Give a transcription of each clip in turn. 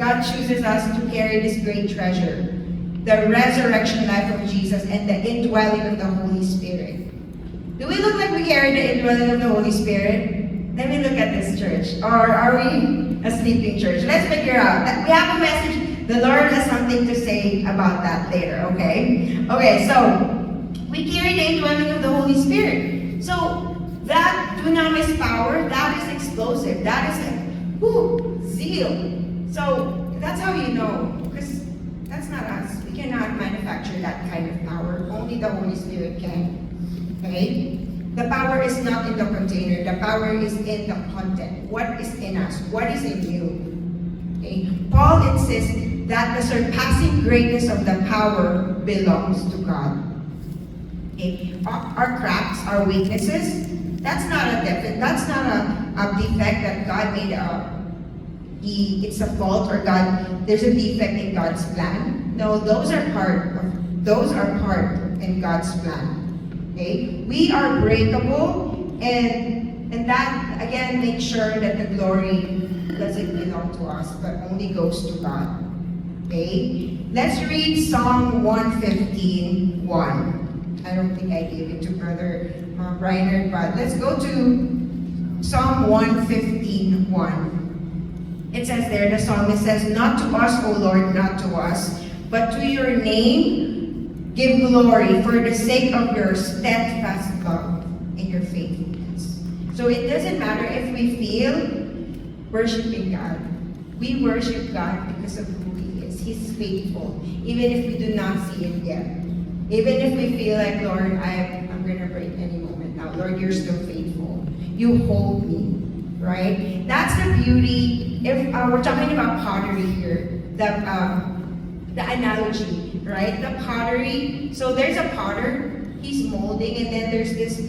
God chooses us to carry this great treasure, the resurrection life of Jesus and the indwelling of the Holy Spirit. Do we look like we carry the indwelling of the Holy Spirit? Let me look at this church. Or are we a sleeping church? Let's figure out. We have a message. The Lord has something to say about that later, okay? Okay, so we carry the indwelling of the Holy Spirit. So that dunamis power, that is explosive. That is like, zeal. So that's how you know, because that's not us. We cannot manufacture that kind of power. Only the Holy Spirit can. Okay? The power is not in the container. The power is in the content. What is in us? What is in you? Okay? Paul insists that the surpassing greatness of the power belongs to God. Okay? Our cracks, our weaknesses, that's not a defect. That's not a defect that God made it's a fault, or God, there's a defect in God's plan. No, those are part in God's plan. Okay? We are breakable, and that again makes sure that the glory doesn't belong to us, but only goes to God. Okay? Let's read Psalm 115:1. I don't think I gave it to Brother Reiner, but let's go to Psalm 115:1. It says there, the psalmist says, "Not to us, O Lord, not to us, but to your name give glory for the sake of your steadfast love and your faithfulness." So it doesn't matter if we feel worshiping God. We worship God because of who He is. He's faithful, even if we do not see it yet. Even if we feel like, Lord, I'm going to break any moment now. Lord, you're still faithful. You hold me. Right? That's the beauty. If we're talking about pottery here, the analogy, right? The pottery. So there's a potter, he's molding, and then there's this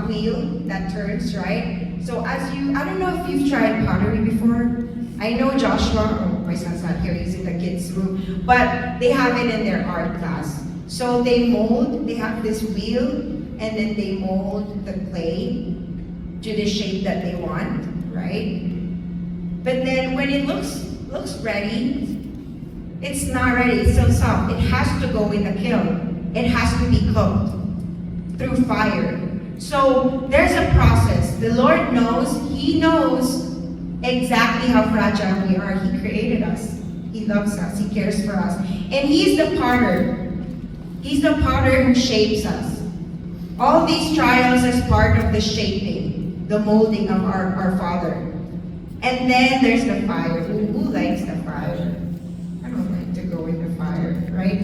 wheel that turns, right? So I don't know if you've tried pottery before. I know Joshua, my son's not here, he's in the kids' room, but they have it in their art class. So they mold, they have this wheel, and then they mold the clay to the shape that they want, right? But then when it looks ready, it's not ready, it's so soft. It has to go in the kiln. It has to be cooked through fire. So there's a process. The Lord knows, He knows exactly how fragile we are. He created us. He loves us. He cares for us. And He's the potter. He's the potter who shapes us. All these trials is part of the shaping, the molding of our Father. And then there's the fire. Who likes the fire? I don't like to go in the fire, right?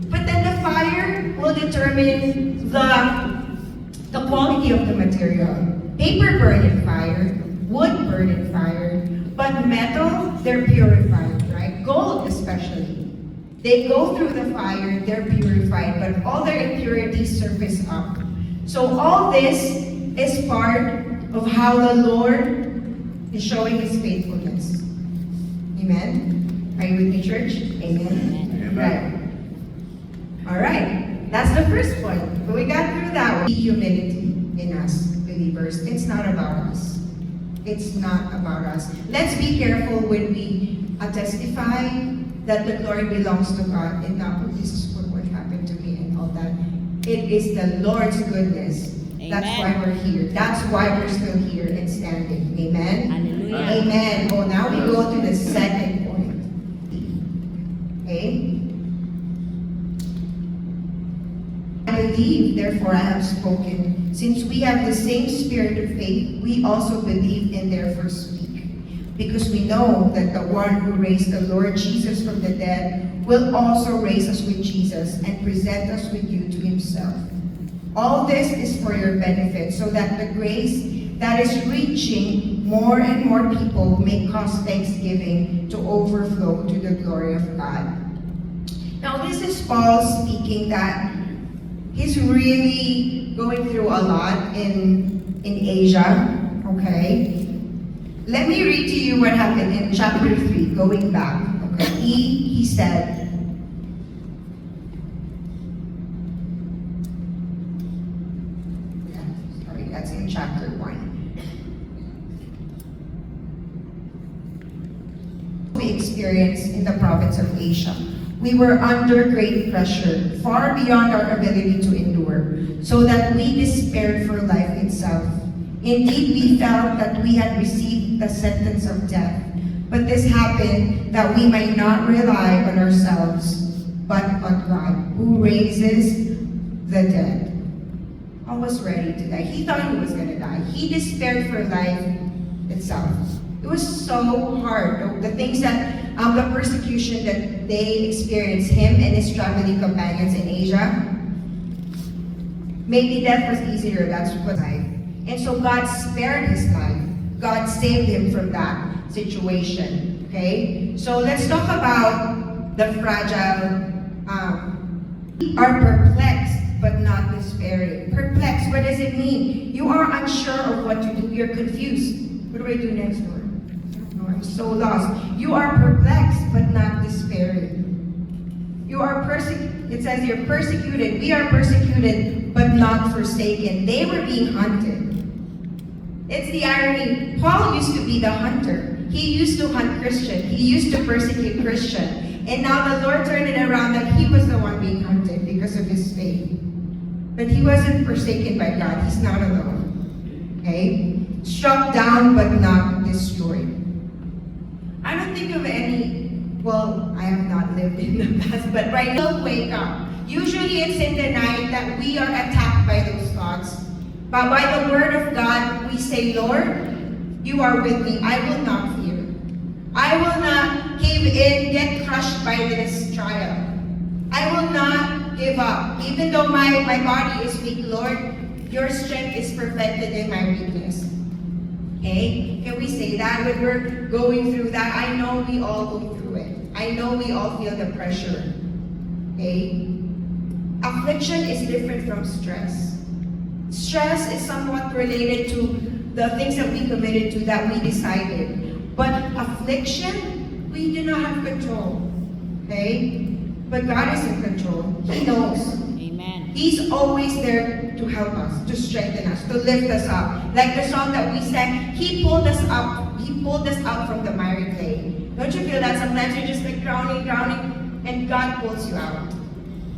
But then the fire will determine the quality of the material. Paper burn in fire, wood burn in fire, but metal, they're purified, right? Gold especially. They go through the fire, they're purified, but all their impurities surface up. So all this is part of how the Lord is showing His faithfulness. Amen? Are you with me, church? Amen? Amen. Right. All right. That's the first point. But we got through that one. Humility in us, believers. It's not about us. It's not about us. Let's be careful when we testify that the glory belongs to God and not, this is what happened to me and all that. It is the Lord's goodness. Amen. That's why we're here. That's why we're still here and standing. Amen? Hallelujah. Amen. Oh, now we go to the second point. Okay? I believe, therefore I have spoken. Since we have the same spirit of faith, we also believe and therefore speak. Because we know that the one who raised the Lord Jesus from the dead will also raise us with Jesus and present us with you to Himself. All this is for your benefit, so that the grace that is reaching more and more people may cause thanksgiving to overflow to the glory of God. Now this is Paul speaking that he's really going through a lot in Asia, okay? Let me read to you what happened in chapter 3, going back. Okay, he said, that's in chapter 1. we experienced in the province of Asia. We were under great pressure, far beyond our ability to endure, so that we despaired for life itself. Indeed, we felt that we had received the sentence of death. But this happened that we might not rely on ourselves, but on God, who raises the dead. I was ready to die. He thought he was going to die. He despaired for life itself. It was so hard. The things that, the persecution that they experienced, him and his traveling companions in Asia, maybe death was easier, that's what life. And so God spared his life. God saved him from that situation. Okay? So let's talk about the fragile, are perplexed but not despairing. Perplexed, what does it mean? You are unsure of what to do. You're confused. What do I do next, Lord? Oh, I'm so lost. You are perplexed but not despairing. You are it says you're persecuted. We are persecuted but not forsaken. They were being hunted. It's the irony. Paul used to be the hunter. He used to hunt Christian. He used to persecute Christian. And now the Lord turned it around that he was the one being hunted because of his faith. But he wasn't forsaken by God. He's not alone. Okay? Struck down but not destroyed. I don't think of any, well, I have not lived in the past, but right now, we'll wake up. Usually it's in the night that we are attacked by those thoughts. But by the word of God, we say, Lord, you are with me. I will not fear. I will not cave in, get crushed by this trial. I will not give up. Even though my body is weak, Lord, your strength is perfected in my weakness. Okay? Can we say that when we're going through that? I know we all go through it. I know we all feel the pressure. Okay? Affliction is different from stress. Stress is somewhat related to the things that we committed to, that we decided. But affliction, we do not have control. Okay? But God is in control. He knows. Amen. He's always there to help us, to strengthen us, to lift us up. Like the song that we sang, He pulled us up. He pulled us out from the miry clay. Don't you feel that sometimes you're just like drowning, and God pulls you out.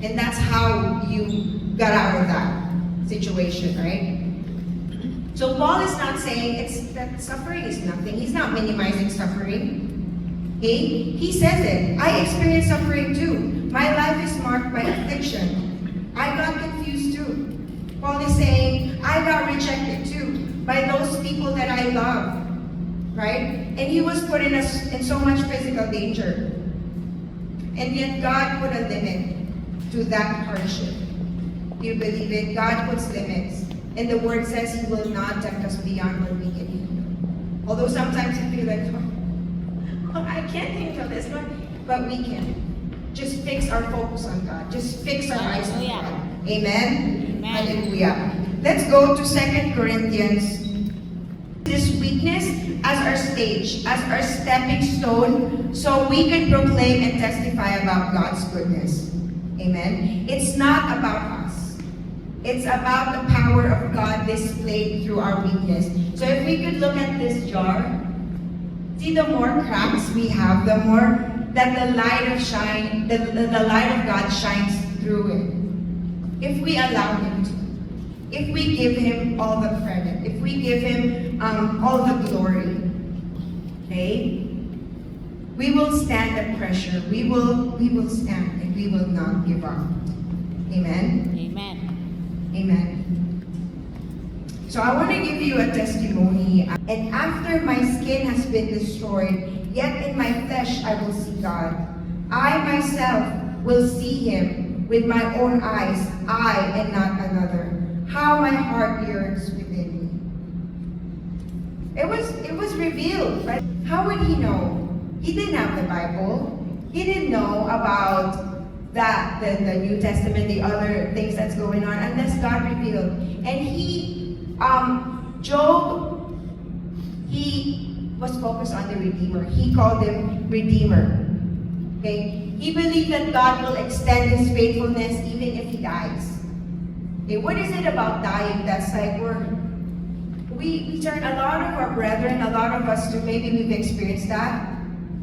And that's how you got out of that situation, right? So Paul is not saying that suffering is nothing. He's not minimizing suffering. Okay? He says it. I experienced suffering too. My life is marked by affliction. I got confused too. Paul is saying, I got rejected too by those people that I love. Right? And he was put in so much physical danger. And yet God put a limit to that hardship. Do you believe it? God puts limits. And the word says He will not tempt us beyond what we can handle. Although sometimes you feel like, oh, I can't handle this one. But we can. Just fix our focus on God. Just fix our eyes on God. Amen? Amen. Hallelujah. Let's go to 2 Corinthians. This weakness as our stage, as our stepping stone, so we can proclaim and testify about God's goodness. Amen? It's not about us. It's about the power of God displayed through our weakness. So if we could look at this jar, see, the more cracks we have, the more that the light of God shines through it. If we allow Him to. If we give Him all the credit. If we give Him all the glory. Okay? We will stand the pressure. We will stand and we will not give up. Amen? Amen. Amen. So I want to give you a testimony. And after my skin has been destroyed, yet in my flesh I will see God. I myself will see Him with my own eyes, I and not another. How my heart yearns within me. It was revealed, right? How would he know? He didn't have the Bible. He didn't know about that, the New Testament, the other things that's going on, unless God revealed. And Job, he was focused on the Redeemer. He called Him Redeemer. Okay? He believed that God will extend His faithfulness even if he dies. Okay, what is it about dying that's like we turn, a lot of our brethren, a lot of us too, maybe we've experienced that.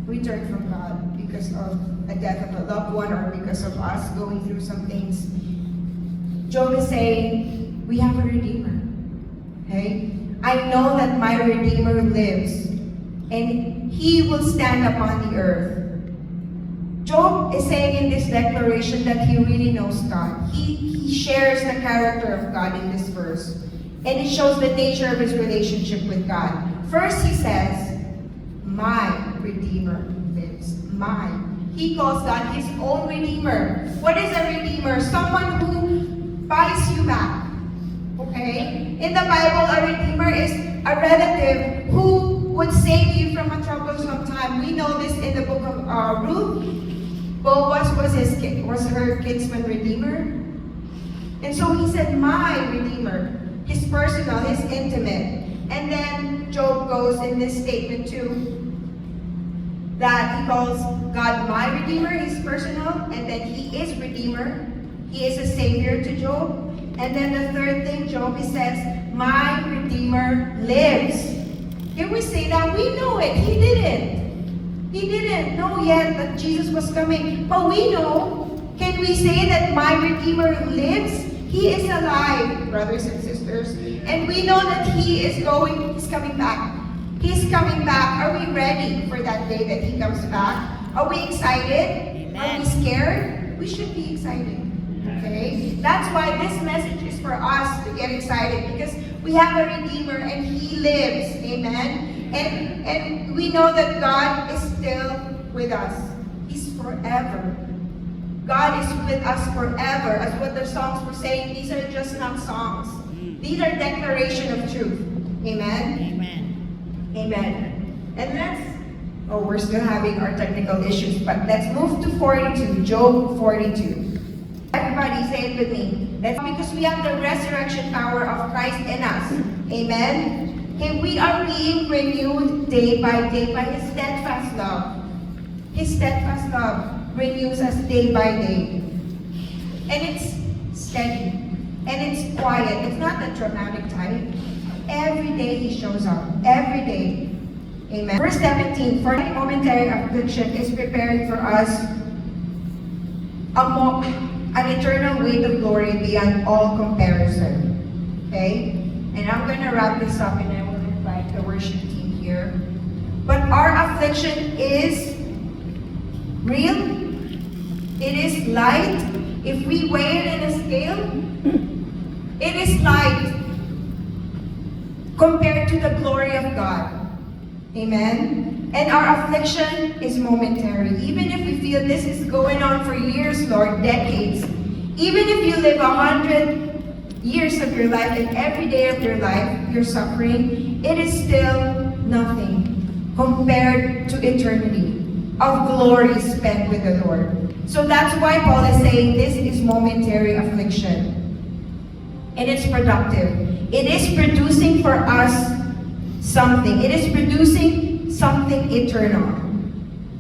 we turn from God because of a death of a loved one or because of us going through some things. Job is saying, we have a Redeemer. Okay? I know that my Redeemer lives and He will stand upon the earth. Job is saying in this declaration that he really knows God. He shares the character of God in this verse. And it shows the nature of his relationship with God. First, he says, my Redeemer lives. My. He calls God his own Redeemer. What is a Redeemer? Someone who buys you back. Okay? In the Bible, a Redeemer is a relative who would save you from a troublesome time. We know this in the book of Ruth. Boaz was her kinsman redeemer. And so he said, my Redeemer. His personal, his intimate. And then Job goes in this statement too, that he calls God my Redeemer, his personal, and then he is Redeemer. He is a Savior to Job. And then the third thing, Job, he says, my Redeemer lives. Can we say that? We know it. He didn't. He didn't know yet that Jesus was coming. But we know. Can we say that my Redeemer lives? He is alive, brothers and sisters. And we know that He's coming back. He's coming back. Are we ready for that day that He comes back? Are we excited? Amen. Are we scared? We should be excited. Okay? That's why this message is for us to get excited, because we have a Redeemer and He lives. Amen? And we know that God is still with us. He's forever. God is with us forever. As what the songs were saying, these are just not songs. These are declaration of truth. Amen? Amen. Amen. And we're still having our technical issues, but let's move to 42, Job 42. Everybody say it with me. That's because we have the resurrection power of Christ in us. Amen? And we are being renewed day by day by His steadfast love. His steadfast love renews us day by day. And it's steady. And it's quiet. It's not the dramatic type. Every day He shows up. Every day. Amen. Verse 17, for momentary affliction is preparing for us an eternal weight of glory beyond all comparison. Okay? And I'm going to wrap this up and I will invite the worship team here. But our affliction is real. It is light. If we weigh it in a scale, it is light compared to the glory of God. Amen? And our affliction is momentary. Even if we feel this is going on for years, Lord, decades, even if you live 100 years of your life and every day of your life you're suffering, it is still nothing compared to eternity of glory spent with the Lord. So that's why Paul is saying this is momentary affliction. And it's productive. It is producing for us something. It is producing something eternal.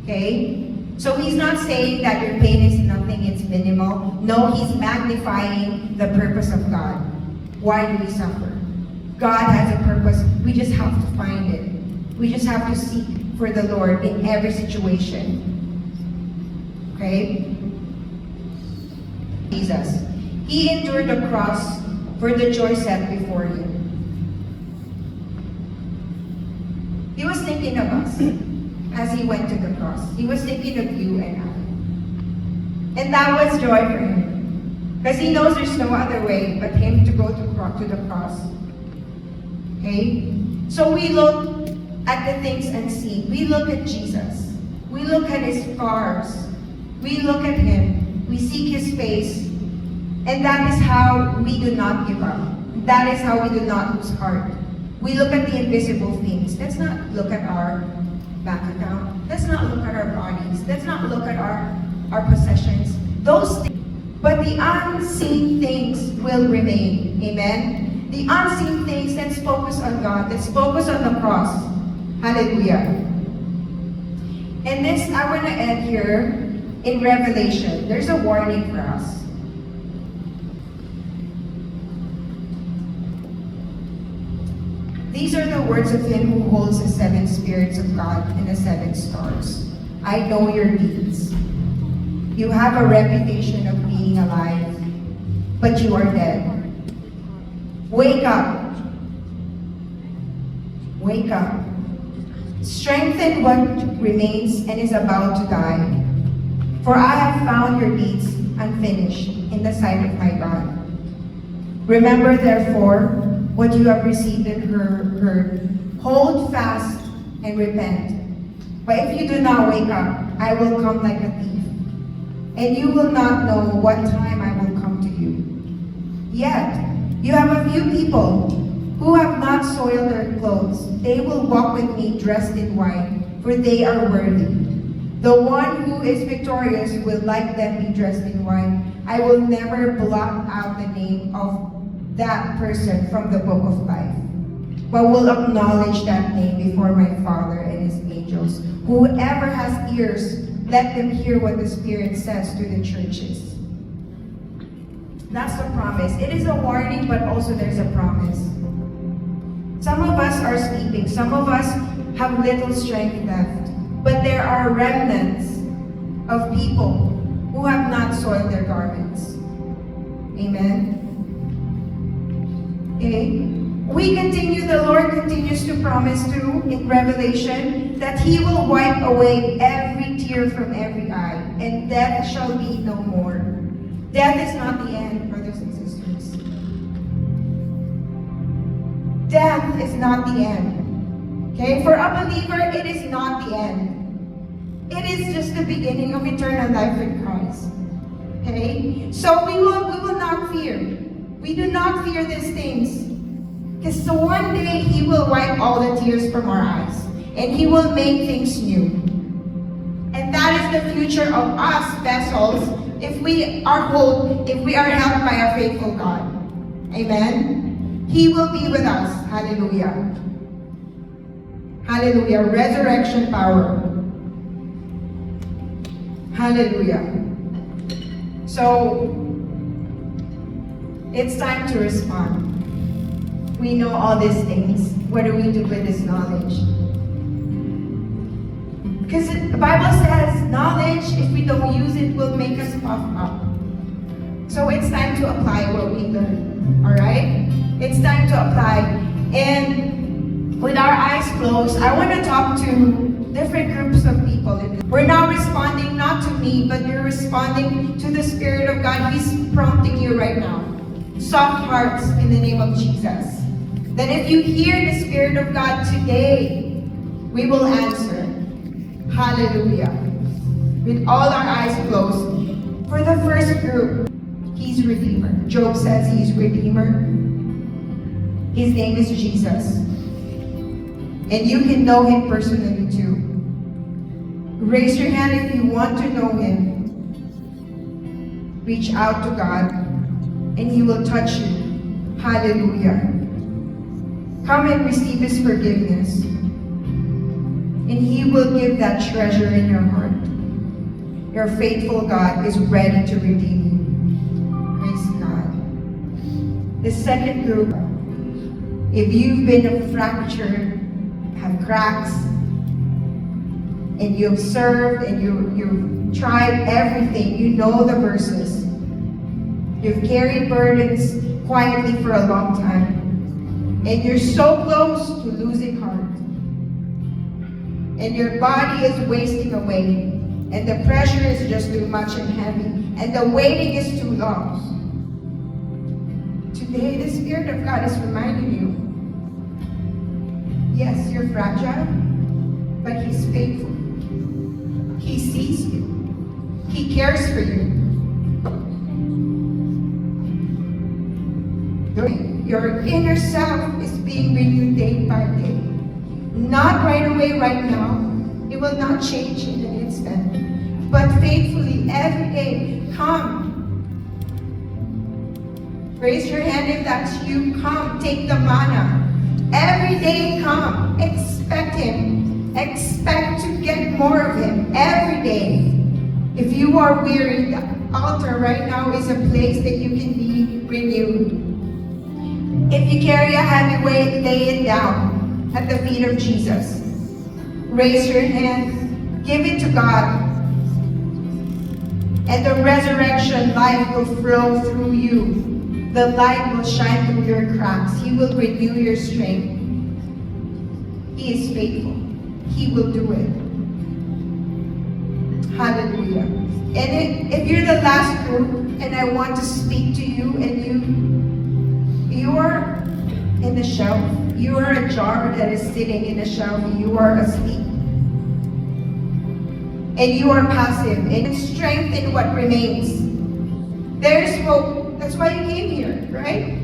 Okay? So he's not saying that your pain is nothing, it's minimal. No, he's magnifying the purpose of God. Why do we suffer? God has a purpose. We just have to find it. We just have to seek for the Lord in every situation. Okay? Jesus. He endured the cross for the joy set before Him. He was thinking of us as He went to the cross. He was thinking of you and I. And that was joy for Him. Because He knows there's no other way but Him to go to the cross. Okay? So we look at the things unseen. We look at Jesus. We look at His scars. We look at Him. We seek His face. And that is how we do not give up. That is how we do not lose heart. We look at the invisible things. Let's not look at our bank account. Let's not look at our bodies. Let's not look at our possessions. Those things. But the unseen things will remain. Amen? The unseen things, let's focus on God. Let's focus on the cross. Hallelujah. And this, I want to end here in Revelation. There's a warning for us. These are the words of Him who holds the 7 spirits of God and the 7 stars. I know your deeds. You have a reputation of being alive, but you are dead. Wake up. Wake up. Strengthen what remains and is about to die. For I have found your deeds unfinished in the sight of my God. Remember therefore what you have received and heard. Hold fast and repent. But if you do not wake up, I will come like a thief, and you will not know what time I will come to you. Yet, you have a few people who have not soiled their clothes. They will walk with me dressed in white, for they are worthy. The one who is victorious will like them be dressed in white. I will never blot out the name of that person from the book of life, but will acknowledge that name before my Father and his angels. Whoever has ears, let them hear what the Spirit says to the churches. That's the promise. It is a warning, but also there's a promise. Some of us are sleeping. Some of us have little strength left. But there are remnants of people who have not soiled their garments. Amen. Okay. We continue, the Lord continues to promise to in Revelation that He will wipe away every tear from every eye, and death shall be no more. Death is not the end, brothers and sisters. Death is not the end. Okay? For a believer, it is not the end. It is just the beginning of eternal life in Christ. Okay? So we will not fear. We do not fear these things. Because so one day He will wipe all the tears from our eyes, and He will make things new. And that is the future of us vessels if we are helped by a faithful God. Amen. He will be with us. Hallelujah. Hallelujah. Resurrection power. Hallelujah. So it's time to respond. We know all these things. What do we do with this knowledge? Because the Bible says knowledge, if we don't use it, will make us puff up. So it's time to apply what we learn. Alright? It's time to apply. And with our eyes closed, I want to talk to different groups of people. We're now responding not to me, but you're responding to the Spirit of God. He's prompting you right now. Soft hearts in the name of Jesus. That if you hear the Spirit of God today, we will answer. Hallelujah. With all our eyes closed. For the first group, He's Redeemer. Job says He's Redeemer. His name is Jesus. And you can know Him personally too. Raise your hand if you want to know Him. Reach out to God, and He will touch you. Hallelujah. Come and receive His forgiveness. And He will give that treasure in your heart. Your faithful God is ready to redeem you. Praise God. The second group, if you've been fractured, have cracks, and you've served and you've tried everything, you know the verses. You've carried burdens quietly for a long time. And you're so close to losing heart. And your body is wasting away. And the pressure is just too much and heavy. And the waiting is too long. Today, the Spirit of God is reminding you, yes, you're fragile, but He's faithful. He sees you. He cares for you. Your inner self is being renewed day by day. Not right away, right now. It will not change in an instant. But faithfully, every day, come. Raise your hand if that's you. Come, take the manna. Every day, come. Expect Him. Expect to get more of Him every day. If you are weary, the altar right now is a place that you can be renewed. If you carry a heavy weight, lay it down at the feet of Jesus. Raise your hand Give it to God. And the resurrection life will flow through you. The light will shine through your cracks. He will renew your strength. He is faithful. He will do it. Hallelujah. And if you're the last group, and I want to speak to you, and you are in the shelf. You are a jar that is sitting in the shelf. You are asleep. And you are passive. And strengthen what remains. There is hope. That's why you came here, right?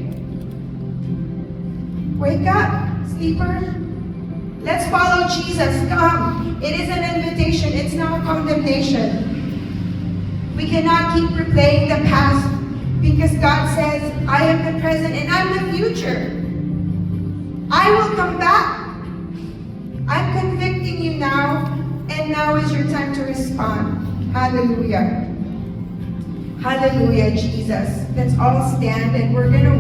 Wake up, sleeper. Let's follow Jesus. Come. It is an invitation. It's not a condemnation. We cannot keep replaying the past because God says, I am the present and I'm the future. I will come back. I'm convicting you now, and now is your time to respond. Hallelujah. Hallelujah, Jesus. Let's all stand and we're going to